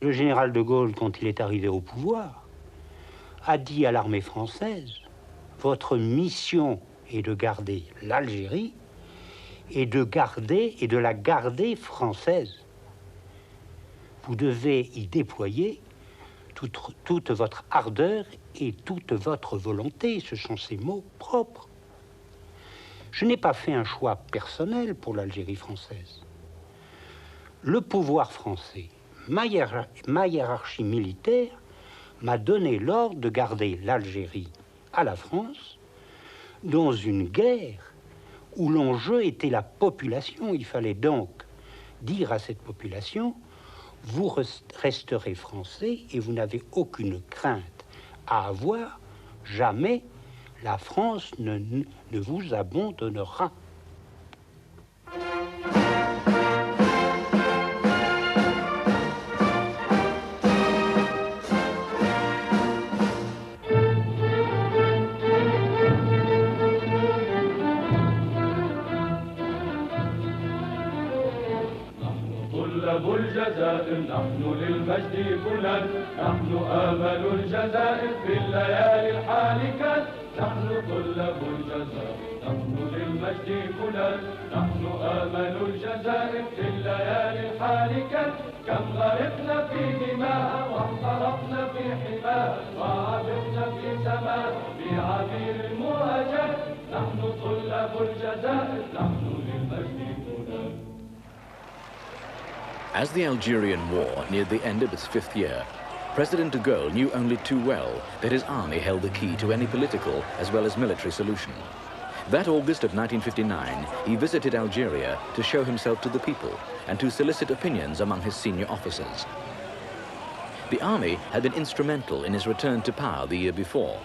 Le général de Gaulle, quand il est arrivé au pouvoir, a dit à l'armée française, votre mission est de garder l'Algérie et de la garder française. Vous devez y déployer toute votre ardeur et toute votre volonté. Ce sont ses mots propres. Je n'ai pas fait un choix personnel pour l'Algérie française. Le pouvoir français, ma hiérarchie militaire, m'a donné l'ordre de garder l'Algérie à la France dans une guerre où l'enjeu était la population. Il fallait donc dire à cette population, vous resterez français et vous n'avez aucune crainte à avoir. Jamais la France ne vous abandonnera. الجزائر نحن للمجد بلاد نحن آمل الجزائر في الليالي الحالكات نحن طلاب الجزائر نحن للمجد بلاد نحن آمل الجزائر في الليالي الحالكات كم غرقنا في دماء واحترقنا في حماها وعبقنا في سماء في عبير المهاجات نحن طلاب الجزائر نحن للمجد بلاد. As the Algerian War neared the end of its 5th year, President de Gaulle knew only too well that his army held the key to any political as well as military solution. That August of 1959, he visited Algeria to show himself to the people and to solicit opinions among his senior officers. The army had been instrumental in his return to power the year before,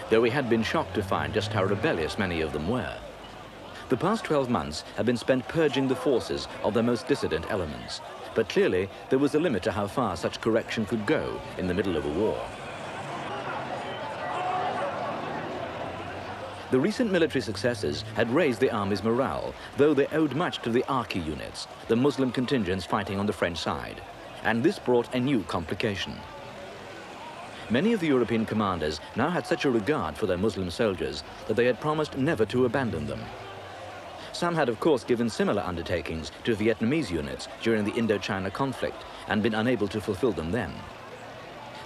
though he had been shocked to find just how rebellious many of them were. The past 12 months had been spent purging the forces of their most dissident elements. But clearly, there was a limit to how far such correction could go in the middle of a war. The recent military successes had raised the army's morale, though they owed much to the Arki units, the Muslim contingents fighting on the French side. And this brought a new complication. Many of the European commanders now had such a regard for their Muslim soldiers that they had promised never to abandon them. Some had, of course, given similar undertakings to Vietnamese units during the Indochina conflict and been unable to fulfill them then.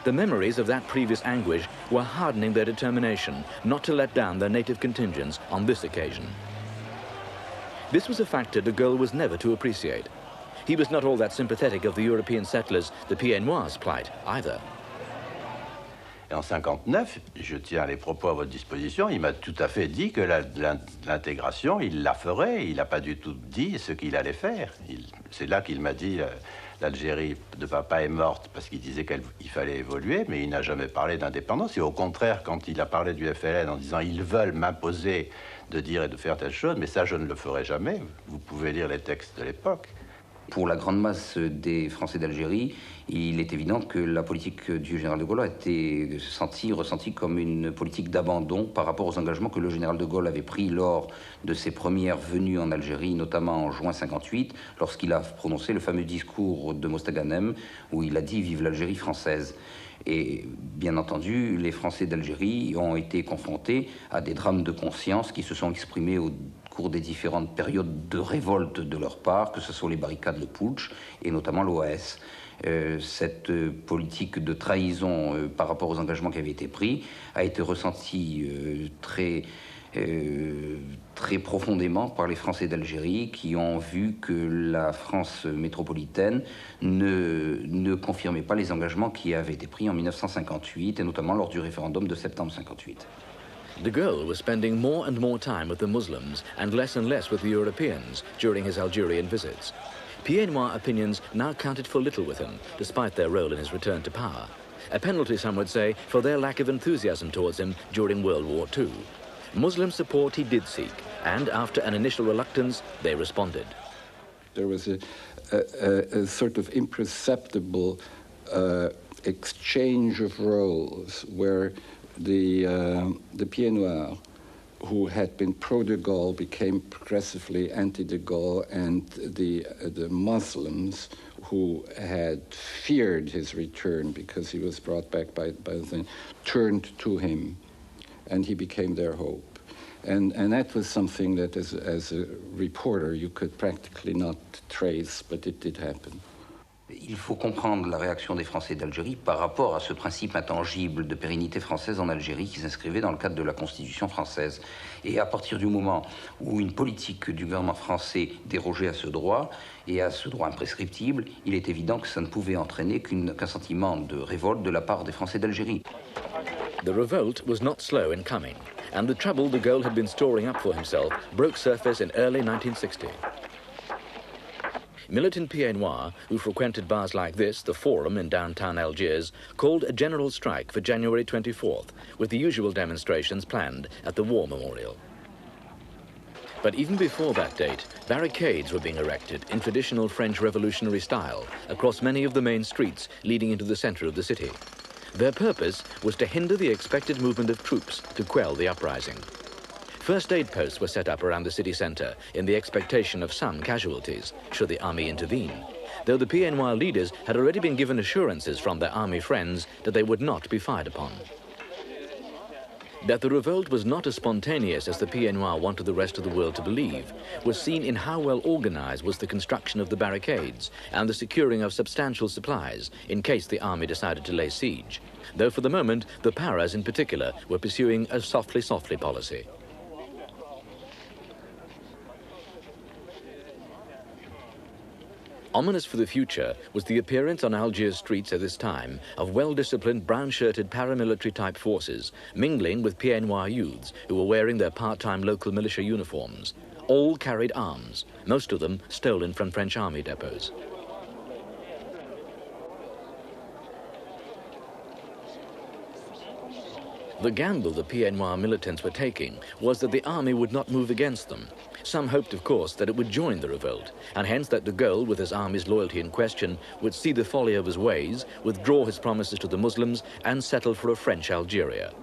The memories of that previous anguish were hardening their determination not to let down their native contingents on this occasion. This was a factor de Gaulle was never to appreciate. He was not all that sympathetic of the European settlers, the Pieds Noirs' plight, either. Et en 1959, je tiens les propos à votre disposition, il m'a tout à fait dit que l'intégration, il la ferait. Il n'a pas du tout dit ce qu'il allait faire. C'est là qu'il m'a dit l'Algérie de papa est morte parce qu'il disait qu'il fallait évoluer, mais il n'a jamais parlé d'indépendance. Et au contraire, quand il a parlé du FLN en disant ils veulent m'imposer de dire et de faire telle chose, mais ça je ne le ferai jamais. Vous pouvez lire les textes de l'époque. Pour la grande masse des Français d'Algérie, il est évident que la politique du général de Gaulle a été ressentie comme une politique d'abandon par rapport aux engagements que le général de Gaulle avait pris lors de ses premières venues en Algérie, notamment en juin 58, lorsqu'il a prononcé le fameux discours de Mostaganem, où il a dit « Vive l'Algérie française ». Et bien entendu, les Français d'Algérie ont été confrontés à des drames de conscience qui se sont exprimés au cours des différentes périodes de révolte de leur part, que ce soit les barricades, le putsch et notamment l'OAS. Cette politique de trahison par rapport aux engagements qui avaient été pris a été ressentie très profondément par les Français d'Algérie qui ont vu que la France métropolitaine ne confirmait pas les engagements qui avaient été pris en 1958 et notamment lors du référendum de septembre 58. De Gaulle was spending more and more time with the Muslims and less with the Europeans during his Algerian visits. Pieds Noirs opinions now counted for little with him, despite their role in his return to power. A penalty, some would say, for their lack of enthusiasm towards him during World War II. Muslim support he did seek, and after an initial reluctance, they responded. There was a sort of imperceptible exchange of roles where the Pieds Noirs, who had been pro-de Gaulle, became progressively anti-de Gaulle, and the Muslims, who had feared his return because he was brought back by the thing, turned to him, and he became their hope. And that was something that as a reporter you could practically not trace, but it did happen. Il faut comprendre la réaction des Français d'Algérie par rapport à ce principe intangible de pérennité française en Algérie qui s'inscrivait dans le cadre de la Constitution française. Et à partir du moment où une politique du gouvernement français dérogeait à ce droit, et à ce droit imprescriptible, il est évident que ça ne pouvait entraîner qu'un sentiment de révolte de la part des Français d'Algérie. The revolt was not slow in coming, and the trouble de Gaulle had been storing up for himself broke surface in early 1960. Militant pieds noirs, who frequented bars like this, the Forum in downtown Algiers, called a general strike for January 24th, with the usual demonstrations planned at the War Memorial. But even before that date, barricades were being erected in traditional French revolutionary style across many of the main streets leading into the center of the city. Their purpose was to hinder the expected movement of troops to quell the uprising. First aid posts were set up around the city centre in the expectation of some casualties, should the army intervene, though the pieds noirs leaders had already been given assurances from their army friends that they would not be fired upon. That the revolt was not as spontaneous as the pieds noirs wanted the rest of the world to believe was seen in how well organised was the construction of the barricades and the securing of substantial supplies in case the army decided to lay siege, though for the moment the paras in particular were pursuing a softly policy. Ominous for the future was the appearance on Algiers streets at this time of well-disciplined brown-shirted paramilitary-type forces mingling with pieds noirs youths who were wearing their part-time local militia uniforms. All carried arms, most of them stolen from French army depots. The gamble the pieds noirs militants were taking was that the army would not move against them. Some hoped, of course, that it would join the revolt, and hence that de Gaulle, with his army's loyalty in question, would see the folly of his ways, withdraw his promises to the Muslims, and settle for a French Algeria.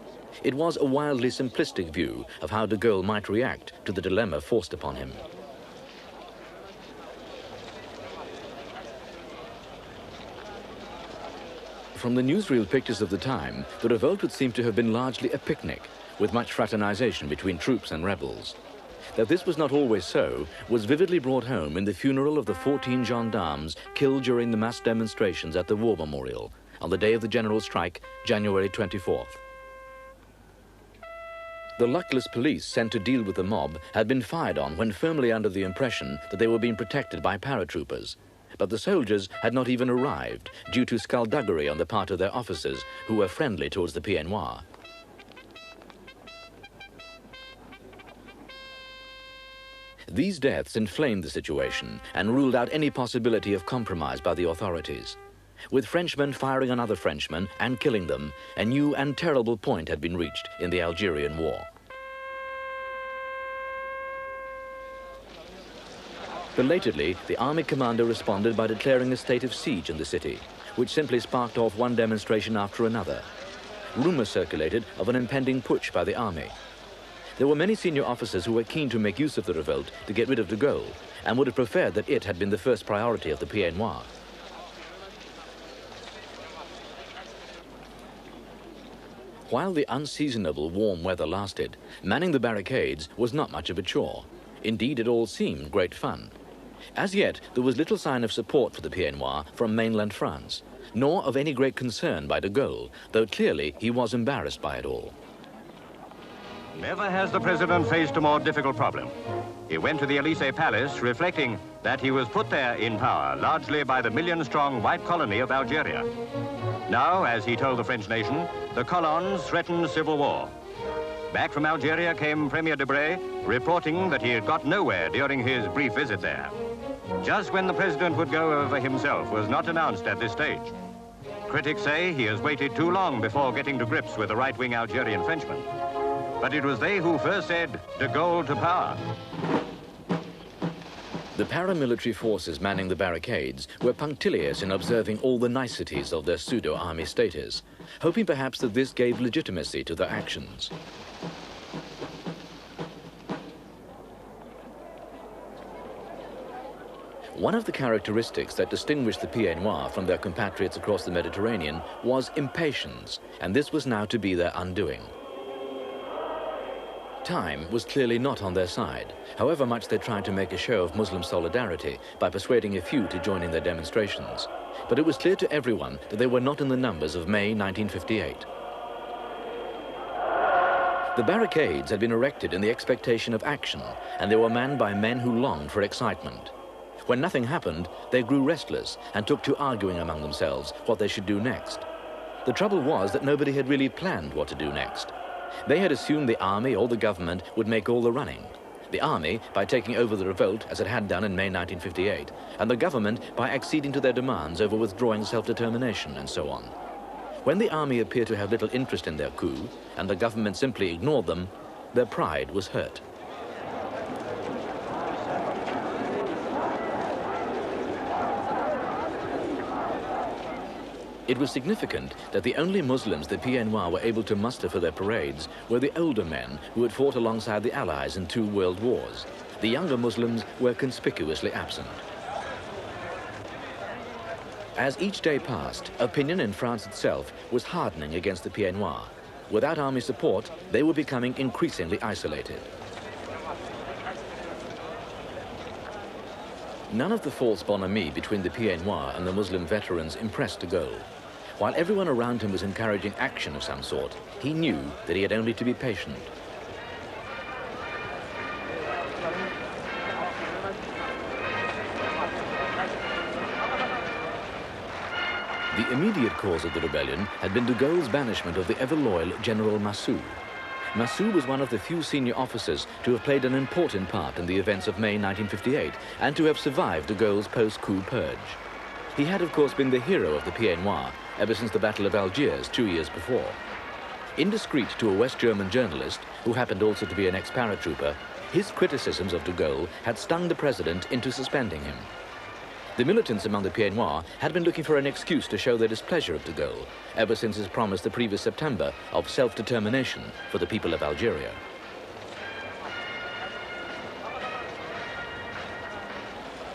It was a wildly simplistic view of how de Gaulle might react to the dilemma forced upon him. From the newsreel pictures of the time, the revolt would seem to have been largely a picnic, with much fraternization between troops and rebels. That this was not always so was vividly brought home in the funeral of the 14 gendarmes killed during the mass demonstrations at the War Memorial on the day of the general strike, January 24th. The luckless police sent to deal with the mob had been fired on when firmly under the impression that they were being protected by paratroopers. But the soldiers had not even arrived due to skullduggery on the part of their officers who were friendly towards the pieds noirs. These deaths inflamed the situation and ruled out any possibility of compromise by the authorities. With Frenchmen firing on other Frenchmen and killing them, a new and terrible point had been reached in the Algerian War. Belatedly, the army commander responded by declaring a state of siege in the city, which simply sparked off one demonstration after another. Rumours circulated of an impending putsch by the army. There were many senior officers who were keen to make use of the revolt to get rid of de Gaulle and would have preferred that it had been the first priority of the pieds noirs. While the unseasonable warm weather lasted, manning the barricades was not much of a chore. Indeed, it all seemed great fun. As yet, there was little sign of support for the pieds noirs from mainland France, nor of any great concern by de Gaulle, though clearly he was embarrassed by it all. Never has the president faced a more difficult problem. He went to the Élysée Palace reflecting that he was put there in power largely by the million-strong white colony of Algeria. Now, as he told the French nation, the colons threatened civil war. Back from Algeria came Premier Debré, reporting that he had got nowhere during his brief visit there. Just when the president would go over himself was not announced at this stage. Critics say he has waited too long before getting to grips with the right-wing Algerian Frenchmen. But it was they who first said, de Gaulle to power. The paramilitary forces manning the barricades were punctilious in observing all the niceties of their pseudo-army status, hoping perhaps that this gave legitimacy to their actions. One of the characteristics that distinguished the Pieds Noirs from their compatriots across the Mediterranean was impatience, and this was now to be their undoing. Time was clearly not on their side, however much they tried to make a show of Muslim solidarity by persuading a few to join in their demonstrations. But it was clear to everyone that they were not in the numbers of May 1958. The barricades had been erected in the expectation of action, and they were manned by men who longed for excitement. When nothing happened, they grew restless and took to arguing among themselves what they should do next. The trouble was that nobody had really planned what to do next. They had assumed the army or the government would make all the running. The army by taking over the revolt, as it had done in May 1958, and the government by acceding to their demands over withdrawing self-determination and so on. When the army appeared to have little interest in their coup, and the government simply ignored them, their pride was hurt. It was significant that the only Muslims the Pieds Noirs were able to muster for their parades were the older men who had fought alongside the Allies in 2 world wars. The younger Muslims were conspicuously absent. As each day passed, opinion in France itself was hardening against the Pieds Noirs. Without army support, they were becoming increasingly isolated. None of the false bonhomie between the Pieds Noirs and the Muslim veterans impressed de Gaulle. While everyone around him was encouraging action of some sort, he knew that he had only to be patient. The immediate cause of the rebellion had been de Gaulle's banishment of the ever-loyal General Massou. Massou was one of the few senior officers to have played an important part in the events of May 1958 and to have survived de Gaulle's post-coup purge. He had, of course, been the hero of the Pieds Noirs ever since the Battle of Algiers 2 years before. Indiscreet to a West German journalist, who happened also to be an ex-paratrooper, his criticisms of de Gaulle had stung the president into suspending him. The militants among the Pieds Noirs had been looking for an excuse to show their displeasure of de Gaulle ever since his promise the previous September of self-determination for the people of Algeria.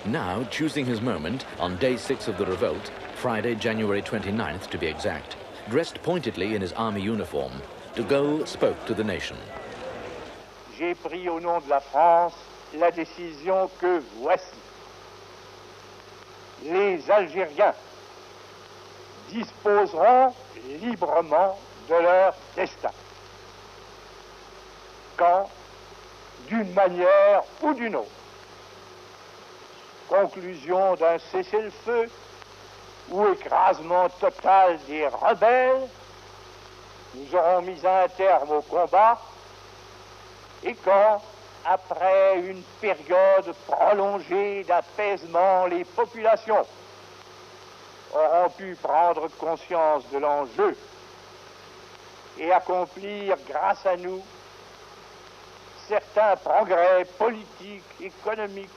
Now, choosing his moment, on day 6 of the revolt, Friday, January 29th to be exact, dressed pointedly in his army uniform, de Gaulle spoke to the nation. J'ai pris au nom de la France la décision que voici. Les Algériens disposeront librement de leur destin, quand, d'une manière ou d'une autre, conclusion d'un cessez-le-feu ou écrasement total des rebelles, nous aurons mis un terme au combat, et quand, après une période prolongée d'apaisement, les populations auront pu prendre conscience de l'enjeu et accomplir grâce à nous certains progrès politiques, économiques,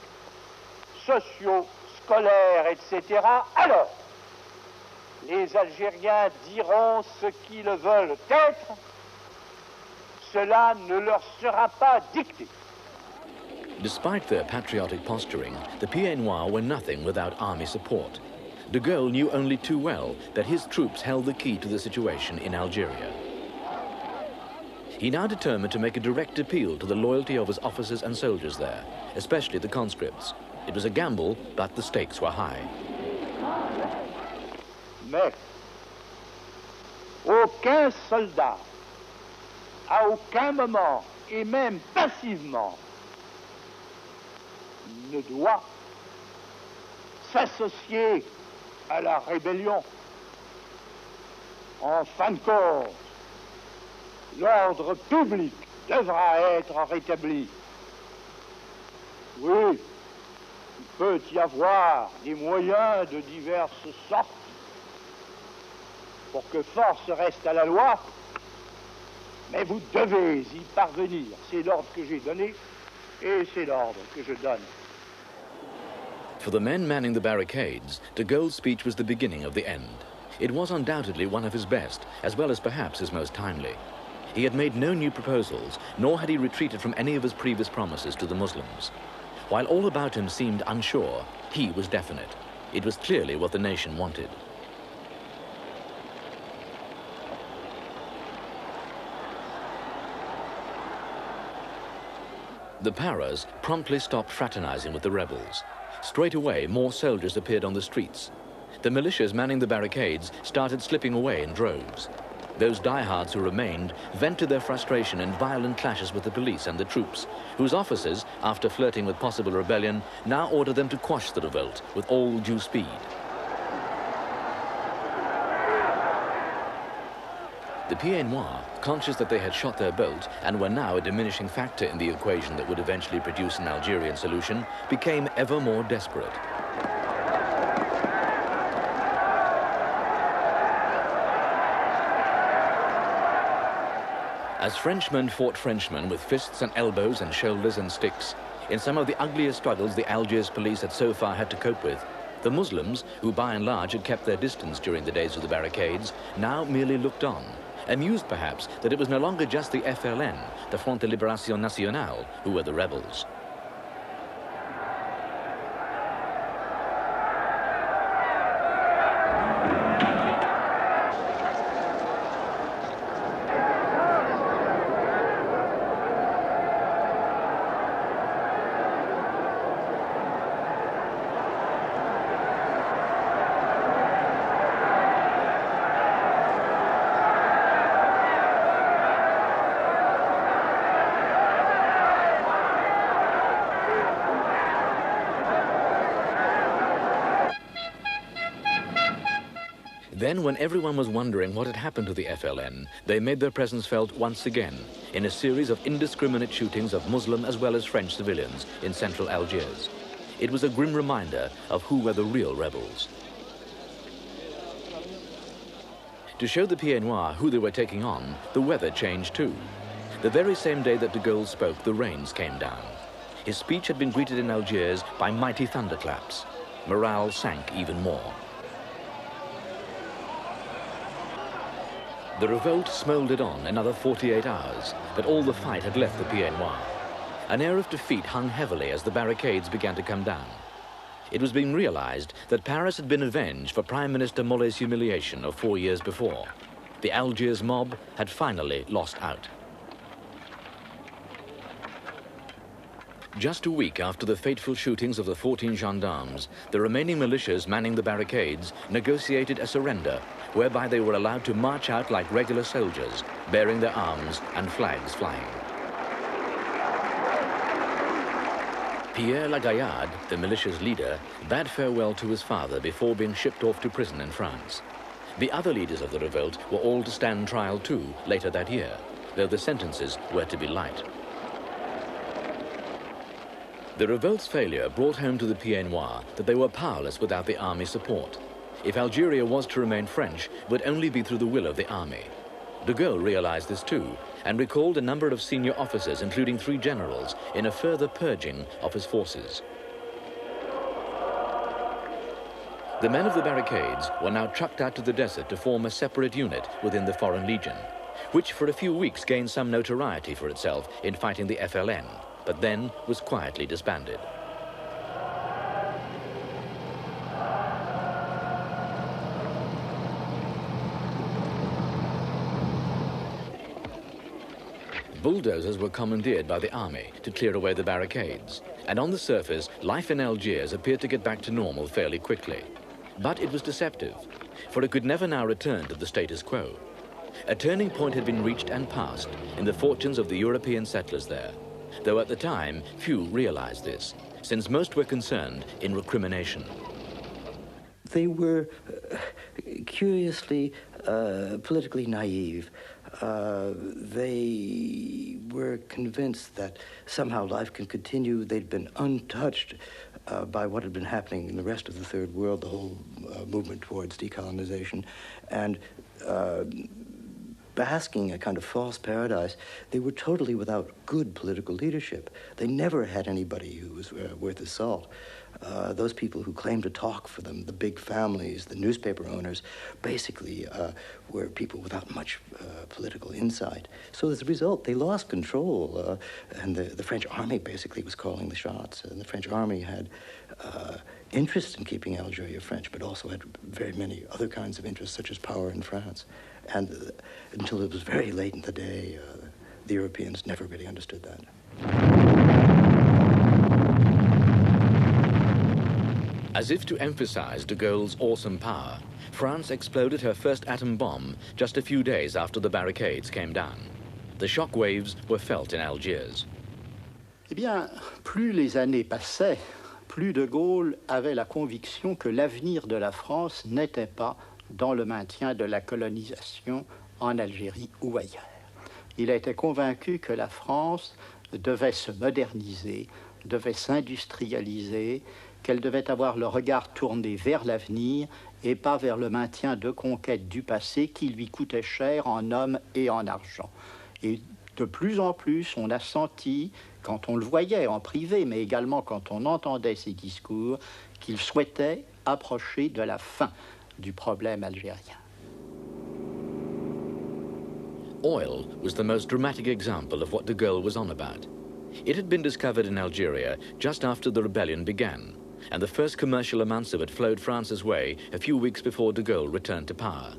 sociaux, scolaires, etc., alors les Algériens diront ce qu'ils veulent être, cela ne leur sera pas dicté. Despite their patriotic posturing, the Pieds Noirs were nothing without army support. De Gaulle knew only too well that his troops held the key to the situation in Algeria. He now determined to make a direct appeal to the loyalty of his officers and soldiers there, especially the conscripts. It was a gamble, but the stakes were high. Mais aucun soldat, à aucun moment, et même passivement, ne doit s'associer à la rébellion. En fin de compte, l'ordre public devra être rétabli. Oui, il peut y avoir des moyens de diverses sortes pour que force reste à la loi, mais vous devez y parvenir. C'est l'ordre que j'ai donné et c'est l'ordre que je donne. For the men manning the barricades, de Gaulle's speech was the beginning of the end. It was undoubtedly one of his best, as well as perhaps his most timely. He had made no new proposals, nor had he retreated from any of his previous promises to the Muslims. While all about him seemed unsure, He was definite. It was clearly what the nation wanted. The Paras promptly stopped fraternizing with the rebels. Straight away, more soldiers appeared on the streets. The militias manning the barricades started slipping away in droves. Those diehards who remained vented their frustration in violent clashes with the police and the troops, whose officers, after flirting with possible rebellion, now ordered them to quash the revolt with all due speed. The Pieds Noirs, conscious that they had shot their bolt and were now a diminishing factor in the equation that would eventually produce an Algerian solution, became ever more desperate. As Frenchmen fought Frenchmen with fists and elbows and shoulders and sticks, in some of the ugliest struggles the Algiers police had so far had to cope with, the Muslims, who by and large had kept their distance during the days of the barricades, now merely looked on, amused perhaps that it was no longer just the FLN, the Front de Libération Nationale, who were the rebels. Then, when everyone was wondering what had happened to the FLN, they made their presence felt once again in a series of indiscriminate shootings of Muslim as well as French civilians in central Algiers. It was a grim reminder of who were the real rebels. To show the Pieds Noirs who they were taking on, the weather changed too. The very same day that de Gaulle spoke, the rains came down. His speech had been greeted in Algiers by mighty thunderclaps. Morale sank even more. The revolt smouldered on another 48 hours, but all the fight had left the Pieds Noirs. An air of defeat hung heavily as the barricades began to come down. It was being realized that Paris had been avenged for Prime Minister Mollet's humiliation of 4 years before. The Algiers mob had finally lost out. Just a week after the fateful shootings of the 14 gendarmes, the remaining militias manning the barricades negotiated a surrender, whereby they were allowed to march out like regular soldiers, bearing their arms and flags flying. Pierre Lagaillarde, the militia's leader, bade farewell to his father before being shipped off to prison in France. The other leaders of the revolt were all to stand trial too later that year, though the sentences were to be light. The revolt's failure brought home to the Pieds Noirs that they were powerless without the army support. If Algeria was to remain French, it would only be through the will of the army. De Gaulle realized this too, and recalled a number of senior officers, including 3 generals, in a further purging of his forces. The men of the barricades were now trucked out to the desert to form a separate unit within the Foreign Legion, which for a few weeks gained some notoriety for itself in fighting the FLN, but then was quietly disbanded. Bulldozers were commandeered by the army to clear away the barricades, and on the surface, life in Algiers appeared to get back to normal fairly quickly. But it was deceptive, for it could never now return to the status quo. A turning point had been reached and passed in the fortunes of the European settlers there, though at the time few realized this, since most were concerned in recrimination. They were curiously politically naive. They were convinced that somehow life can continue. They'd been untouched by what had been happening in the rest of the Third World, the whole movement towards decolonization, and basking a kind of false paradise. They were totally without good political leadership. They never had anybody who was worth his salt. those people who claimed to talk for them, the big families, the newspaper owners, basically were people without much political insight. So as a result, they lost control, and the French army basically was calling the shots. And the French army had interest in keeping Algeria French, but also had very many other kinds of interests, such as power in France. And until it was very late in the day, the Europeans never really understood that. As if to emphasize de Gaulle's awesome power, France exploded her first atom bomb just a few days after the barricades came down. The shock waves were felt in Algiers. Eh bien, plus les années passaient, plus de Gaulle avait la conviction que l'avenir de la France n'était pas dans le maintien de la colonisation en Algérie ou ailleurs. Il était convaincu que la France devait se moderniser, devait s'industrialiser, qu'elle devait avoir le regard tourné vers l'avenir et pas vers le maintien de conquêtes du passé qui lui coûtaient cher en hommes et en argent. Et de plus en plus, on a senti, quand on le voyait en privé, mais également quand on entendait ses discours, qu'il souhaitait approcher de la fin du problème algérien. Oil was the most dramatic example of what de Gaulle was on about. It had been discovered in Algeria just after the rebellion began, and the first commercial amounts of it flowed France's way a few weeks before de Gaulle returned to power.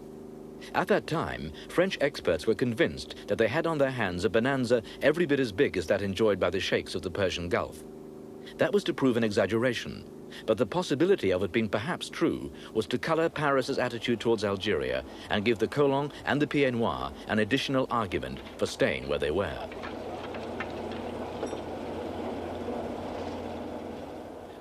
At that time, French experts were convinced that they had on their hands a bonanza every bit as big as that enjoyed by the sheikhs of the Persian Gulf. That was to prove an exaggeration, but the possibility of it being perhaps true was to color Paris's attitude towards Algeria and give the colons and the pieds noirs an additional argument for staying where they were.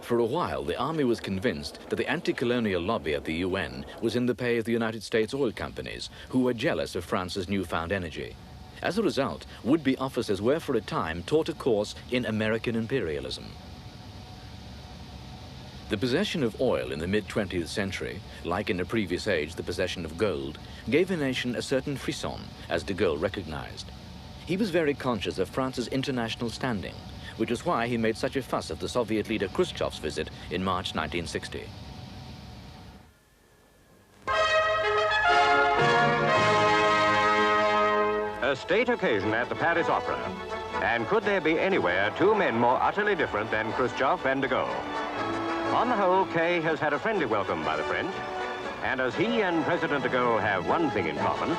For a while, the army was convinced that the anti-colonial lobby at the UN was in the pay of the United States oil companies, who were jealous of France's newfound energy. As a result, would-be officers were for a time taught a course in American imperialism. The possession of oil in the mid-20th century, like in a previous age the possession of gold, gave a nation a certain frisson, as de Gaulle recognized. He was very conscious of France's international standing, which is why he made such a fuss of the Soviet leader Khrushchev's visit in March 1960. A state occasion at the Paris Opera. And could there be anywhere two men more utterly different than Khrushchev and de Gaulle? On the whole, Kay has had a friendly welcome by the French, and as he and President de Gaulle have one thing in common,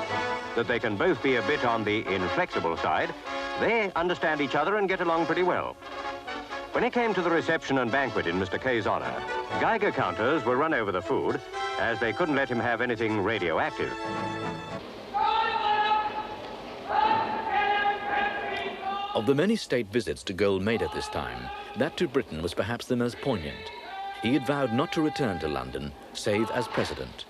that they can both be a bit on the inflexible side, they understand each other and get along pretty well. When it came to the reception and banquet in Mr. Kay's honor, Geiger counters were run over the food, as they couldn't let him have anything radioactive. Of the many state visits de Gaulle made at this time, that to Britain was perhaps the most poignant. He had vowed not to return to London, save as president.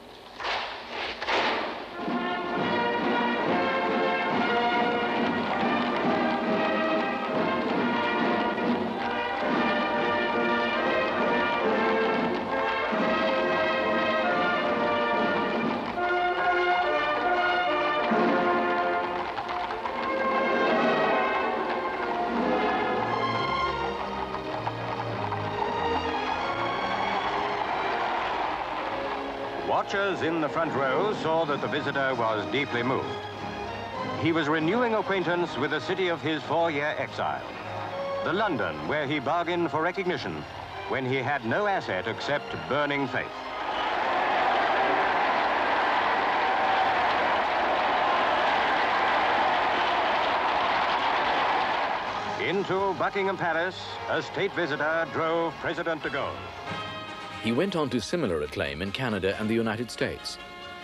Watchers in the front row saw that the visitor was deeply moved. He was renewing acquaintance with the city of his 4-year exile, the London where he bargained for recognition when he had no asset except burning faith. Into Buckingham Palace, a state visitor drove President de Gaulle. He went on to similar acclaim in Canada and the United States.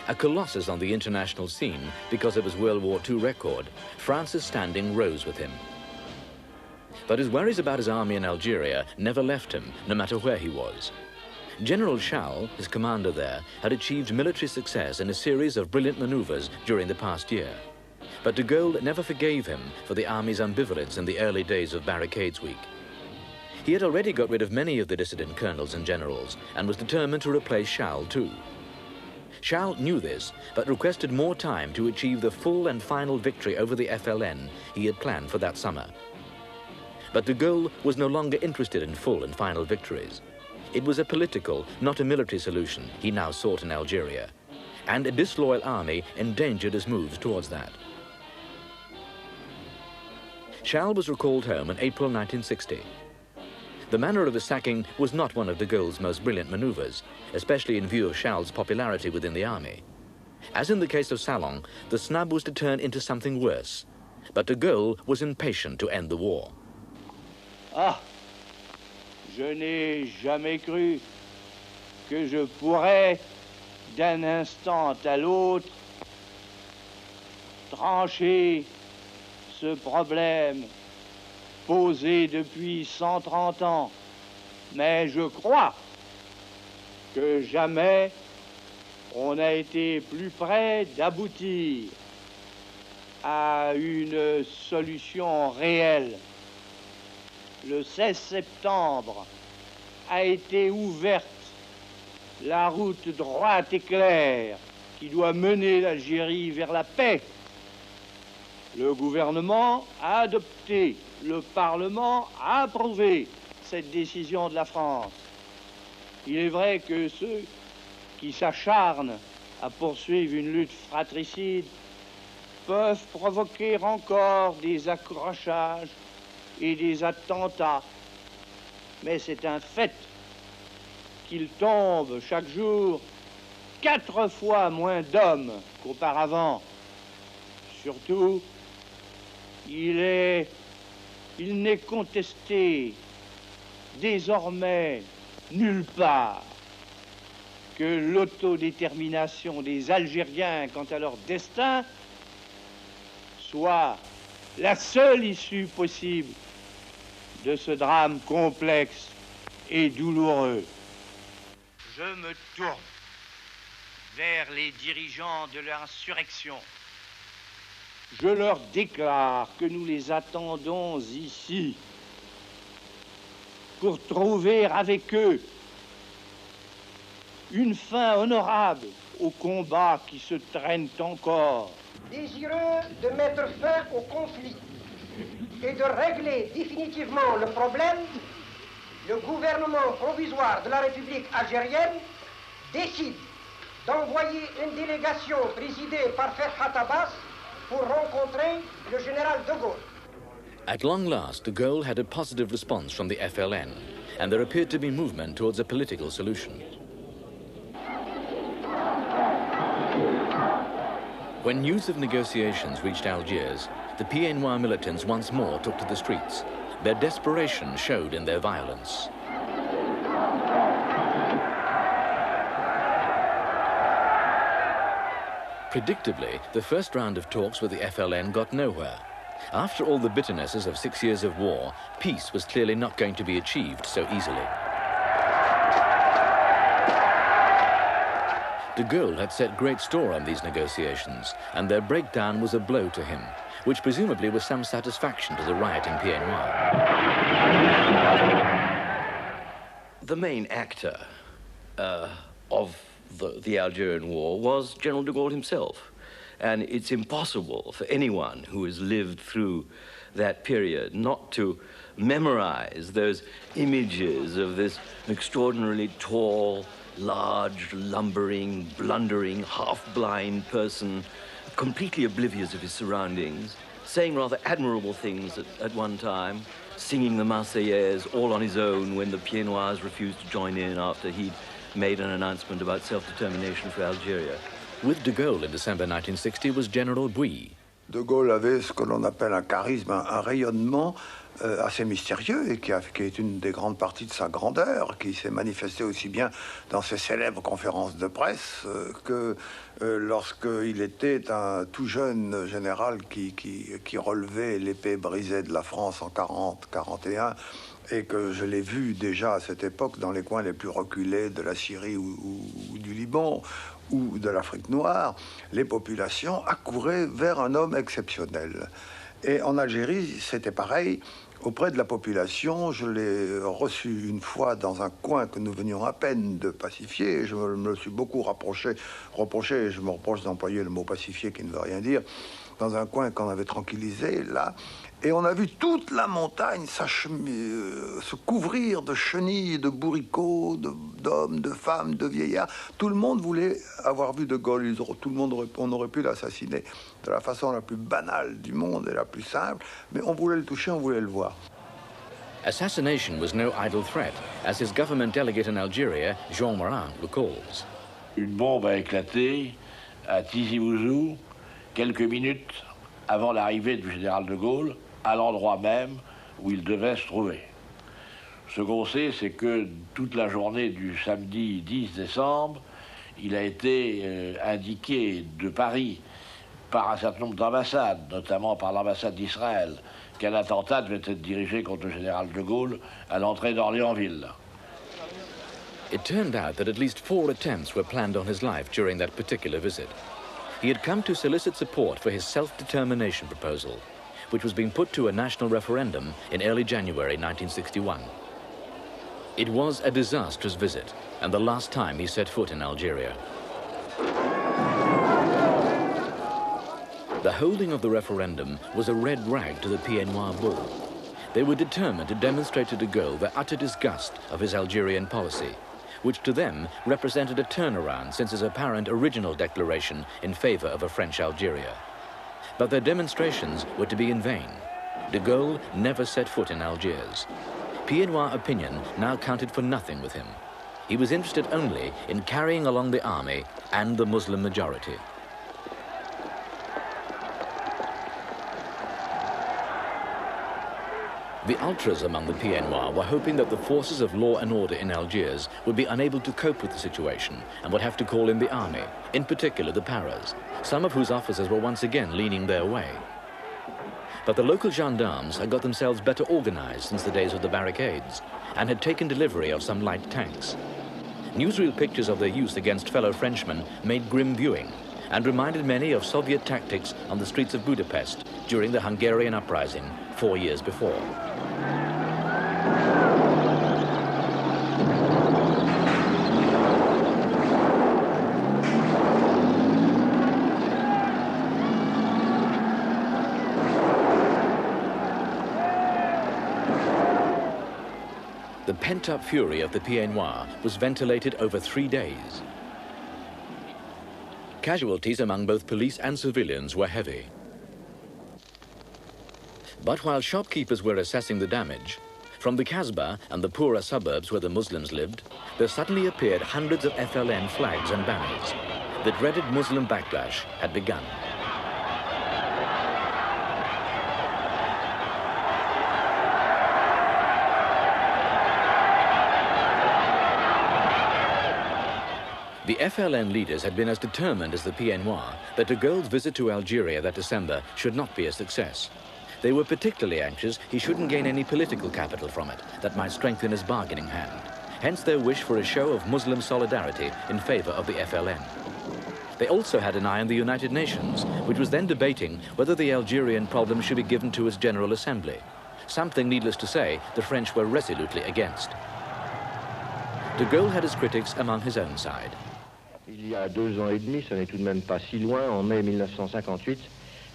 A colossus on the international scene because of his World War II record, France's standing rose with him. But his worries about his army in Algeria never left him, no matter where he was. General Charles, his commander there, had achieved military success in a series of brilliant maneuvers during the past year. But de Gaulle never forgave him for the army's ambivalence in the early days of Barricades Week. He had already got rid of many of the dissident colonels and generals and was determined to replace Charles too. Charles knew this, but requested more time to achieve the full and final victory over the FLN he had planned for that summer. But de Gaulle was no longer interested in full and final victories. It was a political, not a military solution he now sought in Algeria, and a disloyal army endangered his moves towards that. Charles was recalled home in April 1960. The manner of the sacking was not one of de Gaulle's most brilliant maneuvers, especially in view of Charles' popularity within the army. As in the case of Salon, the snub was to turn into something worse, but de Gaulle was impatient to end the war. Ah, je n'ai jamais cru que je pourrais, d'un instant à l'autre, trancher ce problème posé depuis 130 ans. Mais je crois que jamais on a été plus près d'aboutir à une solution réelle. Le 16 septembre a été ouverte la route droite et claire qui doit mener l'Algérie vers la paix. Le gouvernement a adopté, le Parlement a approuvé cette décision de la France. Il est vrai que ceux qui s'acharnent à poursuivre une lutte fratricide peuvent provoquer encore des accrochages et des attentats. Mais c'est un fait qu'il tombe chaque jour 4 fois moins d'hommes qu'auparavant. Surtout, il n'est contesté désormais nulle part que l'autodétermination des Algériens quant à leur destin soit la seule issue possible de ce drame complexe et douloureux. Je me tourne vers les dirigeants de l'insurrection. Je leur déclare que nous les attendons ici pour trouver avec eux une fin honorable aux combats qui se traînent encore. Désireux de mettre fin au conflit et de régler définitivement le problème, le gouvernement provisoire de la République algérienne décide d'envoyer une délégation présidée par Ferhat Abbas pour rencontrer le général de Gaulle. At long last, de Gaulle had a positive response from the FLN, and there appeared to be movement towards a political solution. When news of negotiations reached Algiers, the PNY militants once more took to the streets. Their desperation showed in their violence. Predictably, the first round of talks with the FLN got nowhere. After all the bitternesses of 6 years of war, peace was clearly not going to be achieved so easily. De Gaulle had set great store on these negotiations, and their breakdown was a blow to him, which presumably was some satisfaction to the rioting PNY. The main actor of the Algerian War was General de Gaulle himself. And it's impossible for anyone who has lived through that period not to memorize those images of this extraordinarily tall, large, lumbering, blundering, half-blind person, completely oblivious of his surroundings, saying rather admirable things at one time, singing the Marseillaise all on his own when the Pieds-Noirs refused to join in after he'd made an announcement about self-determination for Algeria. With de Gaulle in December 1960 was General Bouilly. De Gaulle avait ce que l'on appelle un charisme, un rayonnement assez mystérieux et qui est une des grandes parties de sa grandeur, qui s'est manifesté aussi bien dans ses célèbres conférences de presse que lorsqu'il était un tout jeune général qui relevait l'épée brisée de la France en 40-41 et que je l'ai vu déjà à cette époque dans les coins les plus reculés de la Syrie ou du Liban ou de l'Afrique noire, les populations accouraient vers un homme exceptionnel. Et en Algérie, c'était pareil. Auprès de la population, je l'ai reçu une fois dans un coin que nous venions à peine de pacifier. Je me le suis beaucoup reproché, et je me reproche d'employer le mot pacifier qui ne veut rien dire, dans un coin qu'on avait tranquillisé, là. Et on a vu toute la montagne se couvrir de chenilles, de bourricots, d'hommes, de femmes, de vieillards. Tout le monde voulait avoir vu de Gaulle. Tout le monde on aurait pu l'assassiner de la façon la plus banale du monde et la plus simple, mais on voulait le toucher, on voulait le voir. Assassination was no idle threat, as his government delegate in Algeria, Jean Morin, recalls. Une bombe a éclaté à Tizi Ouzou quelques minutes avant l'arrivée du général de Gaulle, à l'endroit même où il devait se trouver. Ce qu'on sait, c'est que toute la journée du samedi 10 décembre, il a été indiqué de Paris par un certain nombre d'ambassades, notamment par l'ambassade d'Israël, qu'un attentat devait être dirigé contre le général de Gaulle à l'entrée d'Orléansville. It turned out that at least 4 attempts were planned on his life during that particular visit. He had come to solicit support for his self-determination proposal, which was being put to a national referendum in early January 1961. It was a disastrous visit, and the last time he set foot in Algeria. The holding of the referendum was a red rag to the Pieds Noirs bull. They were determined to demonstrate to de Gaulle their utter disgust of his Algerian policy, which to them represented a turnaround since his apparent original declaration in favor of a French Algeria. But their demonstrations were to be in vain. De Gaulle never set foot in Algiers. Pieds Noirs opinion now counted for nothing with him. He was interested only in carrying along the army and the Muslim majority. The ultras among the Pieds Noirs were hoping that the forces of law and order in Algiers would be unable to cope with the situation and would have to call in the army, in particular the paras, some of whose officers were once again leaning their way. But the local gendarmes had got themselves better organized since the days of the barricades and had taken delivery of some light tanks. Newsreel pictures of their use against fellow Frenchmen made grim viewing and reminded many of Soviet tactics on the streets of Budapest during the Hungarian uprising 4 years before. The pent-up fury of the Pieds Noirs was ventilated over 3 days. Casualties among both police and civilians were heavy. But while shopkeepers were assessing the damage, from the Kasbah and the poorer suburbs where the Muslims lived, there suddenly appeared hundreds of FLN flags and banners. The dreaded Muslim backlash had begun. The FLN leaders had been as determined as the Pieds Noirs that de Gaulle's visit to Algeria that December should not be a success. They were particularly anxious he shouldn't gain any political capital from it that might strengthen his bargaining hand. Hence their wish for a show of Muslim solidarity in favor of the FLN. They also had an eye on the United Nations, which was then debating whether the Algerian problem should be given to its General Assembly. Something, needless to say, the French were resolutely against. De Gaulle had his critics among his own side. Il y a 2 ans et demi, ce n'est tout de même pas si loin, en mai 1958,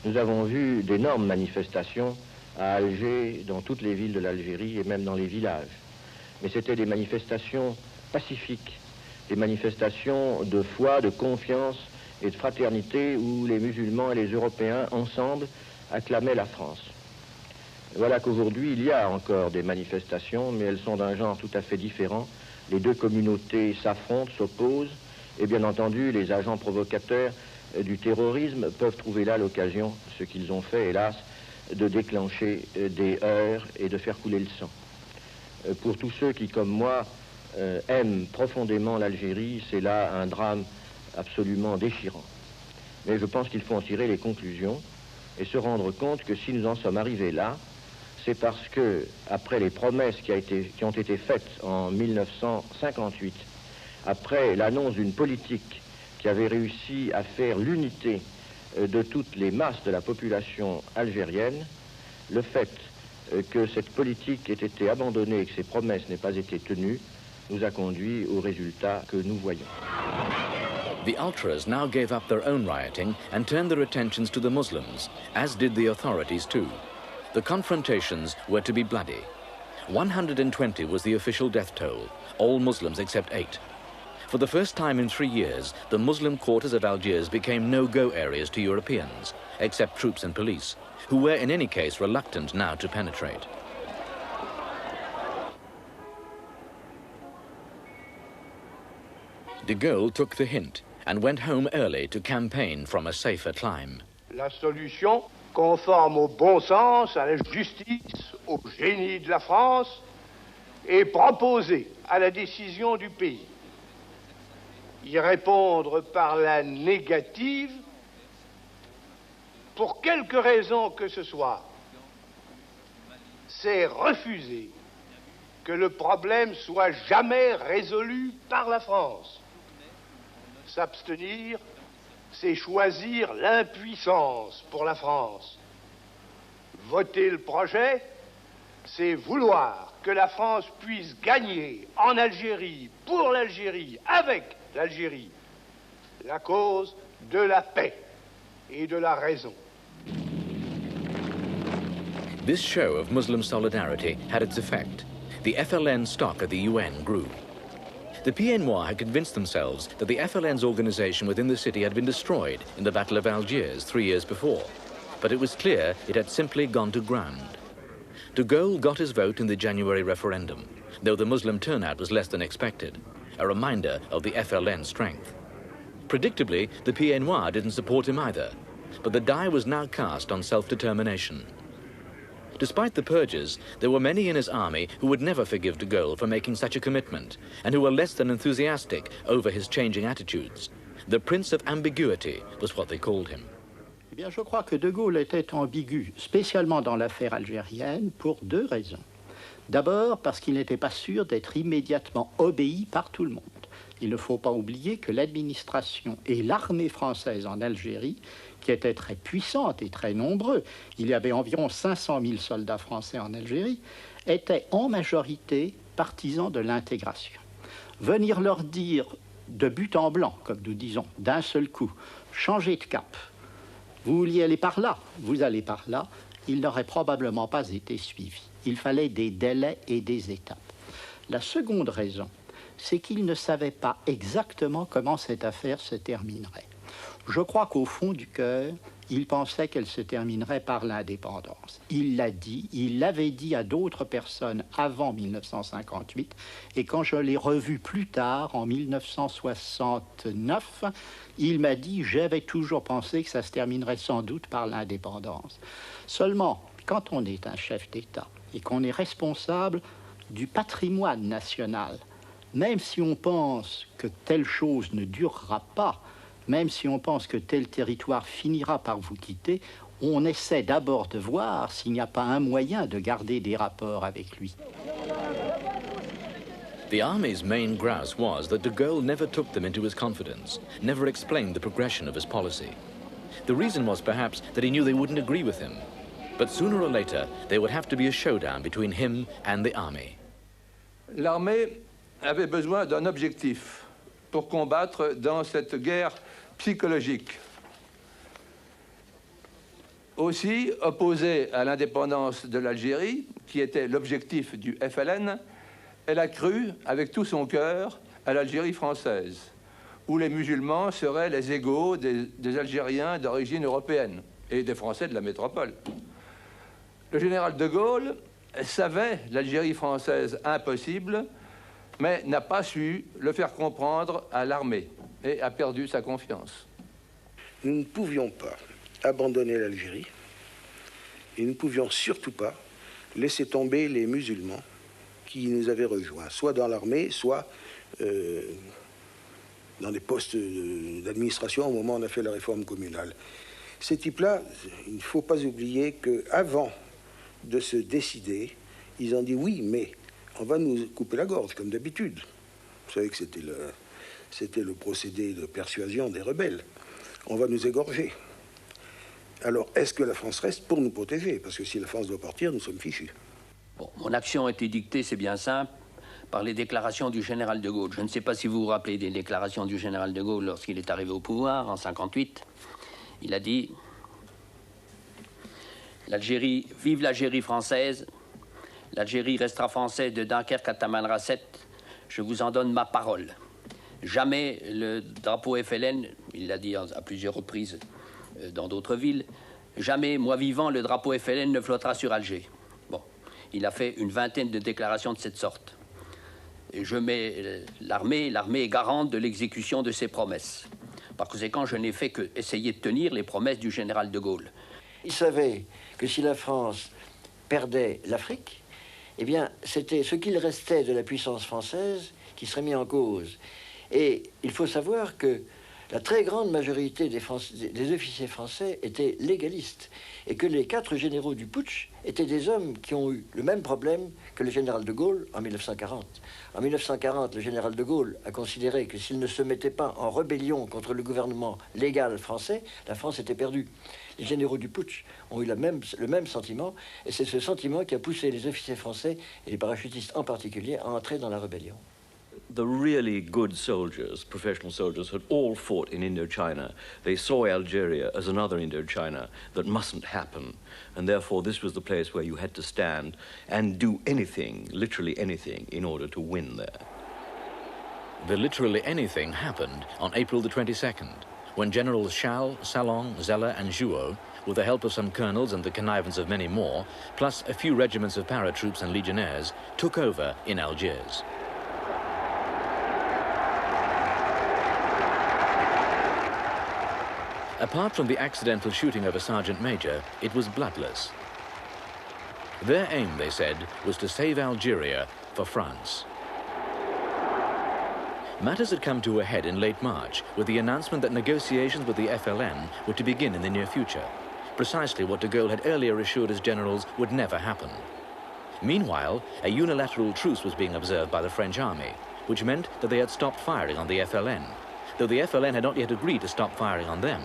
nous avons vu d'énormes manifestations à Alger, dans toutes les villes de l'Algérie et même dans les villages. Mais c'était des manifestations pacifiques, des manifestations de foi, de confiance et de fraternité où les musulmans et les Européens, ensemble, acclamaient la France. Voilà qu'aujourd'hui, il y a encore des manifestations, mais elles sont d'un genre tout à fait différent. Les 2 communautés s'affrontent, s'opposent, et bien entendu, les agents provocateurs du terrorisme peuvent trouver là l'occasion, ce qu'ils ont fait, hélas, de déclencher des heurts et de faire couler le sang. Pour tous ceux qui, comme moi, aiment profondément l'Algérie, c'est là un drame absolument déchirant. Mais je pense qu'il faut en tirer les conclusions et se rendre compte que si nous en sommes arrivés là, c'est parce que, après les promesses qui ont été faites en 1958, après l'annonce d'une politique qui avait réussi à faire l'unité de toutes les masses de la population algérienne, le fait que cette politique ait été abandonnée et que ses promesses n'aient pas été tenues nous a conduit au résultat que nous voyons. The ultras now gave up their own rioting and turned their attentions to the Muslims, as did the authorities too. The confrontations were to be bloody. 120 was the official death toll, all Muslims except 8. For the first time in 3 years, the Muslim quarters of Algiers became no-go areas to Europeans, except troops and police, who were in any case reluctant now to penetrate. De Gaulle took the hint and went home early to campaign from a safer clime. La solution, conforme au bon sens, à la justice, au génie de la France, est proposée à la décision du pays. Y répondre par la négative, pour quelque raison que ce soit, c'est refuser que le problème soit jamais résolu par la France. S'abstenir, c'est choisir l'impuissance pour la France. Voter le projet, c'est vouloir que la France puisse gagner en Algérie, pour l'Algérie, avec l'Algérie, la cause de la paix et de la raison. This show of Muslim solidarity had its effect. The FLN stock at the UN grew. The PNY had convinced themselves that the FLN's organization within the city had been destroyed in the Battle of Algiers 3 years before, but it was clear it had simply gone to ground. De Gaulle got his vote in the January referendum, though the Muslim turnout was less than expected, a reminder of the FLN's strength. Predictably, the PNY didn't support him either, but the die was now cast on self-determination. Despite the purges, there were many in his army who would never forgive de Gaulle for making such a commitment, and who were less than enthusiastic over his changing attitudes. The Prince of Ambiguity was what they called him. Eh bien, je crois que de Gaulle était ambigu, spécialement dans l'affaire algérienne, pour 2 raisons. D'abord, parce qu'il n'était pas sûr d'être immédiatement obéi par tout le monde. Il ne faut pas oublier que l'administration et l'armée française en Algérie, qui étaient très puissantes et très nombreux, il y avait environ 500 000 soldats français en Algérie, étaient en majorité partisans de l'intégration. Venir leur dire de but en blanc, comme nous disons, d'un seul coup, changer de cap, vous vouliez aller par là, vous allez par là, il n'aurait probablement pas été suivi. Il fallait des délais et des étapes. La seconde raison, c'est qu'il ne savait pas exactement comment cette affaire se terminerait. Je crois qu'au fond du cœur, il pensait qu'elle se terminerait par l'indépendance. Il l'a dit, il l'avait dit à d'autres personnes avant 1958, et quand je l'ai revu plus tard, en 1969, il m'a dit « j'avais toujours pensé que ça se terminerait sans doute par l'indépendance ». Seulement, quand on est un chef d'État et qu'on est responsable du patrimoine national, même si on pense que telle chose ne durera pas, même si on pense que tel territoire finira par vous quitter, on essaie d'abord de voir s'il n'y a pas un moyen de garder des rapports avec lui. The army's main grouse was that de Gaulle never took them into his confidence, never explained the progression of his policy. The reason was perhaps that he knew they wouldn't agree with him. But sooner or later, there would have to be a showdown between him and the army. L'armée avait besoin d'un objectif pour combattre dans cette guerre psychologique. Aussi, opposée à l'indépendance de l'Algérie, qui était l'objectif du FLN, elle a cru, avec tout son cœur, à l'Algérie française, où les musulmans seraient les égaux des Algériens d'origine européenne et des Français de la métropole. Le général de Gaulle savait l'Algérie française impossible, mais n'a pas su le faire comprendre à l'armée et a perdu sa confiance. Nous ne pouvions pas abandonner l'Algérie et nous ne pouvions surtout pas laisser tomber les musulmans qui nous avaient rejoints, soit dans l'armée, soit dans des postes d'administration au moment où on a fait la réforme communale. Ces types-là, il ne faut pas oublier qu'avant de se décider, ils ont dit oui, mais on va nous couper la gorge, comme d'habitude. Vous savez que c'était le procédé de persuasion des rebelles. On va nous égorger. Alors, est-ce que la France reste pour nous protéger? Parce que si la France doit partir, nous sommes fichus. Bon, mon action a été dictée, c'est bien simple, par les déclarations du général de Gaulle. Je ne sais pas si vous vous rappelez des déclarations du général de Gaulle lorsqu'il est arrivé au pouvoir, en 1958. Il a dit « L'Algérie, vive l'Algérie française. L'Algérie restera française de Dunkerque à Tamanrasset. Je vous en donne ma parole. Jamais le drapeau FLN, il l'a dit à plusieurs reprises dans d'autres villes, jamais, moi vivant, le drapeau FLN ne flottera sur Alger. Bon, il a fait une vingtaine de déclarations de cette sorte. Je mets l'armée est garante de l'exécution de ses promesses. Par conséquent, je n'ai fait qu'essayer de tenir les promesses du général de Gaulle. Il savait que si la France perdait l'Afrique, eh bien, c'était ce qu'il restait de la puissance française qui serait mis en cause. Et il faut savoir que la très grande majorité des officiers français étaient légalistes et que les 4 généraux du putsch étaient des hommes qui ont eu le même problème que le général de Gaulle en 1940. En 1940, le général de Gaulle a considéré que s'il ne se mettait pas en rébellion contre le gouvernement légal français, la France était perdue. Les généraux du putsch ont eu le même sentiment, et c'est ce sentiment qui a poussé les officiers français, et les parachutistes en particulier, à entrer dans la rébellion. The really good soldiers, professional soldiers, had all fought in Indochina. They saw Algeria as another Indochina that mustn't happen, and therefore this was the place where you had to stand and do anything, literally anything, in order to win there. The literally anything happened on April the 22nd, when Generals Schall, Salon, Zeller and Jouot, with the help of some colonels and the connivance of many more, plus a few regiments of paratroops and legionnaires, took over in Algiers. Apart from the accidental shooting of a sergeant major, it was bloodless. Their aim, they said, was to save Algeria for France. Matters had come to a head in late March with the announcement that negotiations with the FLN were to begin in the near future, precisely what de Gaulle had earlier assured his generals would never happen. Meanwhile, a unilateral truce was being observed by the French army, which meant that they had stopped firing on the FLN, though the FLN had not yet agreed to stop firing on them.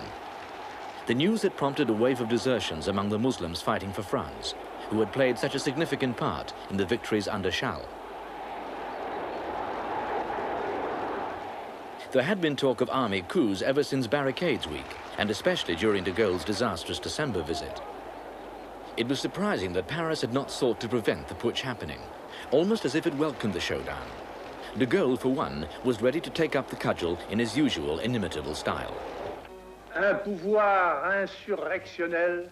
The news had prompted a wave of desertions among the Muslims fighting for France, who had played such a significant part in the victories under Schall. There had been talk of army coups ever since Barricades Week, and especially during de Gaulle's disastrous December visit. It was surprising that Paris had not sought to prevent the putsch happening, almost as if it welcomed the showdown. De Gaulle, for one, was ready to take up the cudgel in his usual inimitable style. Un pouvoir insurrectionnel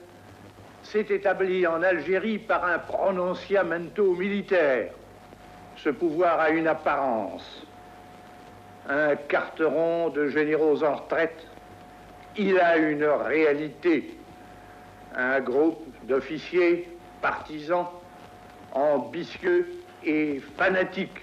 s'est établi en Algérie par un prononciamento militaire. Ce pouvoir a une apparence, un carteron de généraux en retraite. Il a une réalité, un groupe d'officiers partisans, ambitieux et fanatiques.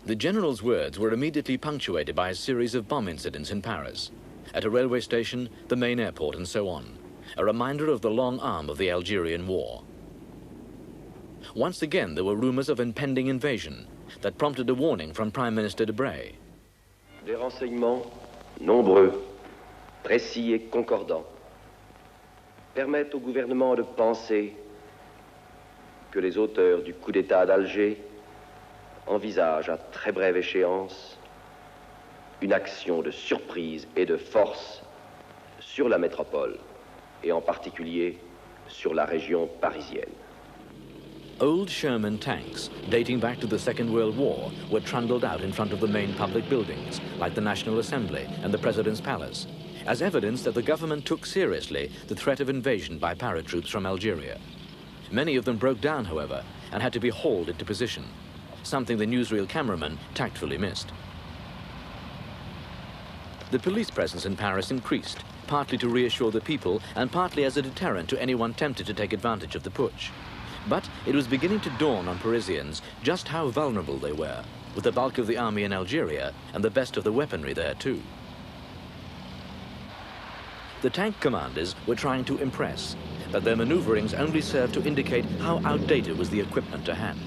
The general's words were immediately punctuated by a series of bomb incidents in Paris, at a railway station, the main airport, and so on, a reminder of the long arm of the Algerian War. Once again, there were rumors of impending invasion that prompted a warning from Prime Minister de Bray. Des renseignements nombreux, précis et concordants permettent au gouvernement de penser que les auteurs du coup d'État d'Alger envisagent à très brève échéance une action de surprise et de force sur la métropole, et en particulier sur la région parisienne. Old Sherman tanks, dating back to the Second World War, were trundled out in front of the main public buildings, like the National Assembly and the President's Palace, as evidence that the government took seriously the threat of invasion by paratroops from Algeria. Many of them broke down, however, and had to be hauled into position, something the newsreel cameraman tactfully missed. The police presence in Paris increased, partly to reassure the people and partly as a deterrent to anyone tempted to take advantage of the putsch. But it was beginning to dawn on Parisians just how vulnerable they were, with the bulk of the army in Algeria and the best of the weaponry there too. The tank commanders were trying to impress, but their maneuverings only served to indicate how outdated was the equipment to hand.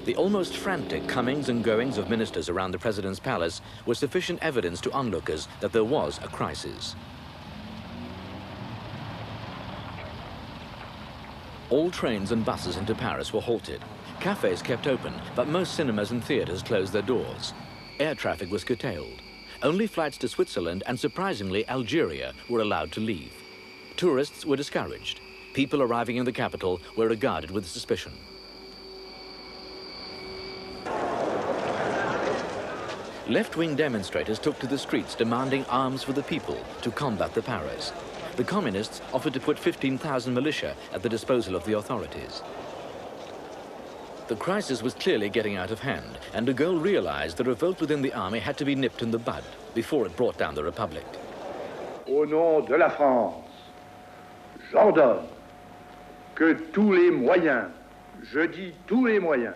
The almost frantic comings and goings of ministers around the president's palace were sufficient evidence to onlookers that there was a crisis. All trains and buses into Paris were halted. Cafes kept open, but most cinemas and theaters closed their doors. air traffic was curtailed. Only flights to Switzerland and, surprisingly, Algeria were allowed to leave. Tourists were discouraged. People arriving in the capital were regarded with suspicion. Left-wing demonstrators took to the streets demanding arms for the people to combat the Paras. The communists offered to put 15,000 militia at the disposal of the authorities. The crisis was clearly getting out of hand, and de Gaulle realized the revolt within the army had to be nipped in the bud before it brought down the Republic. Au nom de la France, j'ordonne que tous les moyens, je dis tous les moyens,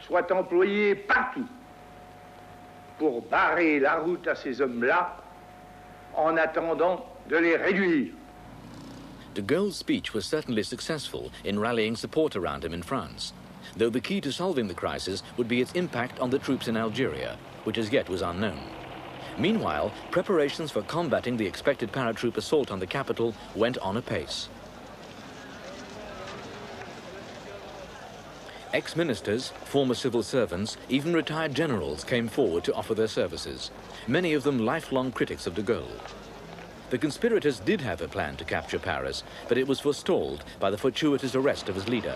soient employés partout pour barrer la route à ces hommes-là en attendant de les réduire. De Gaulle's speech was certainly successful in rallying support around him in France, though the key to solving the crisis would be its impact on the troops in Algeria, which as yet was unknown. Meanwhile, preparations for combating the expected paratroop assault on the capital went on apace. Ex-ministers, former civil servants, even retired generals came forward to offer their services, many of them lifelong critics of de Gaulle. The conspirators did have a plan to capture Paris, but it was forestalled by the fortuitous arrest of his leader.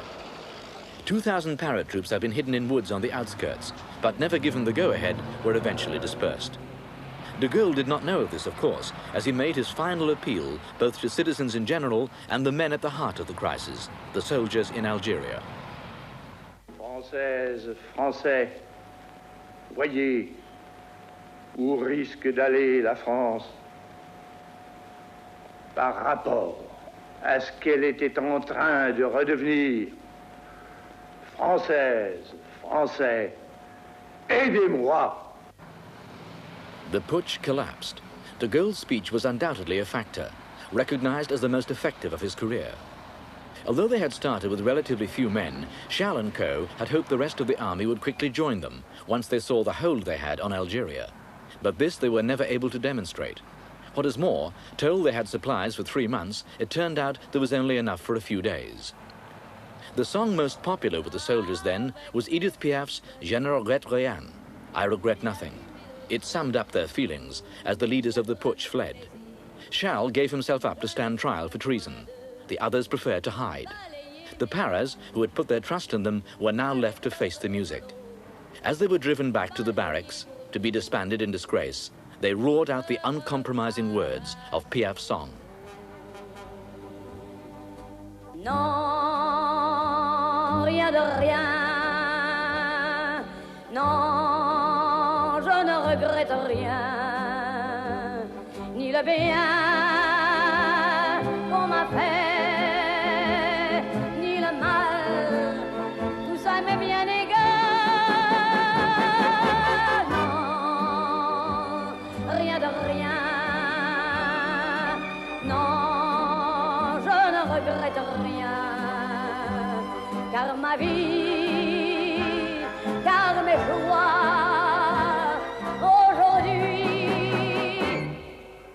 2,000 paratroops had been hidden in woods on the outskirts, but never given the go-ahead, were eventually dispersed. De Gaulle did not know of this, of course, as he made his final appeal both to citizens in general and the men at the heart of the crisis, the soldiers in Algeria. Françaises, Français, voyez où risque d'aller la France par rapport à ce qu'elle était en train de redevenir. Françaises, Français, aidez-moi. The putsch collapsed. De Gaulle's speech was undoubtedly a factor, recognized as the most effective of his career. Although they had started with relatively few men, Charles and co. had hoped the rest of the army would quickly join them once they saw the hold they had on Algeria. But this they were never able to demonstrate. What is more, told they had supplies for 3 months, it turned out there was only enough for a few days. The song most popular with the soldiers then was Edith Piaf's Je ne regrette rien, I regret nothing. It summed up their feelings as the leaders of the putsch fled. Charles gave himself up to stand trial for treason. The others preferred to hide. The Paras, who had put their trust in them, were now left to face the music. As they were driven back to the barracks, to be disbanded in disgrace, they roared out the uncompromising words of Piaf's song. Non, rien de rien. Non, je ne regrette rien. Ni le bien qu'on m'a fait, ni le mal, tout ça m'est bien égal. Non, rien de rien. Non, je ne regrette rien. Car ma vie, car mes joies, aujourd'hui,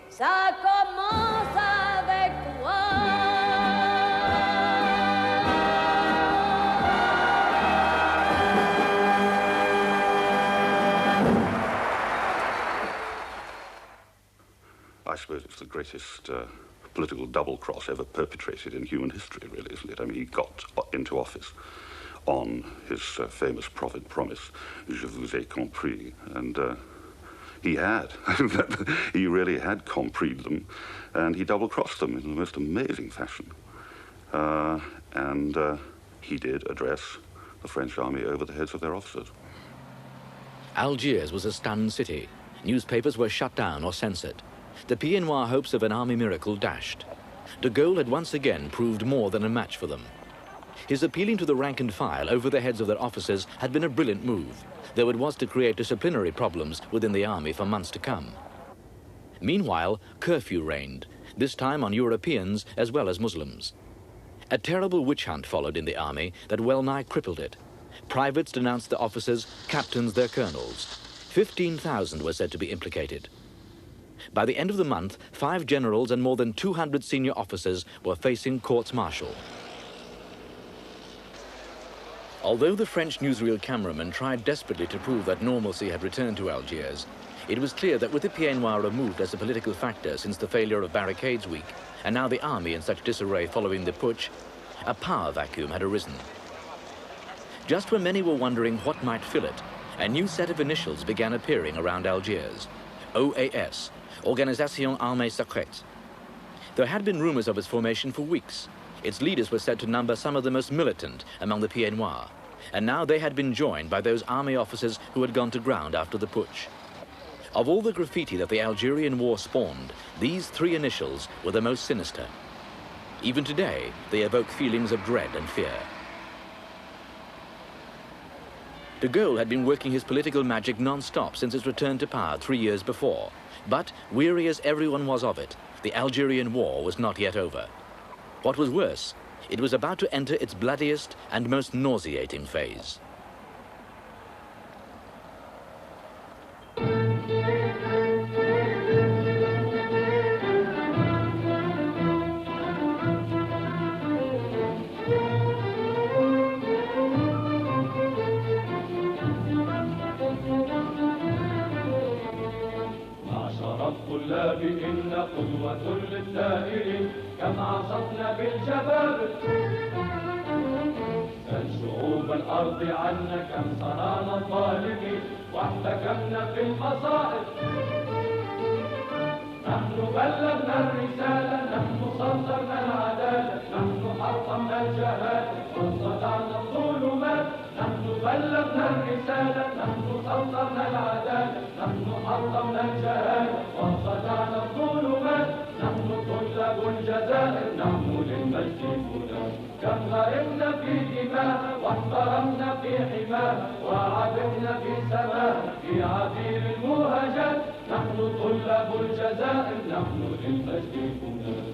ça commence avec toi. I suppose it's the greatest political double-cross ever perpetrated in human history, really, isn't it? I mean, he got into office on his famous prophet promise, Je vous ai compris, and he had. He really had compris them, and he double-crossed them in the most amazing fashion. And he did address the French army over the heads of their officers. Algiers was a stunned city. Newspapers were shut down or censored. The Pied Noir hopes of an army miracle dashed. De Gaulle had once again proved more than a match for them. His appealing to the rank and file over the heads of their officers had been a brilliant move, though it was to create disciplinary problems within the army for months to come. Meanwhile, curfew reigned, this time on Europeans as well as Muslims. A terrible witch hunt followed in the army that well-nigh crippled it. Privates denounced their officers, captains their colonels. 15,000 were said to be implicated. By the end of the month, 5 generals and more than 200 senior officers were facing courts-martial. Although the French newsreel cameraman tried desperately to prove that normalcy had returned to Algiers, it was clear that with the Pied Noir removed as a political factor since the failure of Barricades Week, and now the army in such disarray following the putsch, a power vacuum had arisen. Just when many were wondering what might fill it, a new set of initials began appearing around Algiers. OAS, Organisation Armée Secrète. There had been rumors of its formation for weeks. Its leaders were said to number some of the most militant among the Pied Noir, and now they had been joined by those army officers who had gone to ground after the putsch. Of all the graffiti that the Algerian War spawned, these three initials were the most sinister. Even today, they evoke feelings of dread and fear. De Gaulle had been working his political magic non-stop since his return to power 3 years before. But, weary as everyone was of it, the Algerian War was not yet over. What was worse, it was about to enter its bloodiest and most nauseating phase. الطلاب إن قدوة للسائرين كم عصفنا بالجبابر سل شعوب الأرض عنا كم صنعنا الظالمين واحتكمنا في المصائب نحن بلغنا الرسالة نحن صدرنا العدالة نحن حطمنا الجهالة واستطعنا الظلمات نحن بلغنا الرسالة نحن صدرنا العدالة نحن حطمنا الجهالة واستطعنا الظلمات نحن طلاب الجزائر نحن للمجد هنا كم غرقنا في دماء واحترمنا في حماها وعبدنا في سماها في عبير المهجات نحن طلاب الجزائر نحن للمجد هنا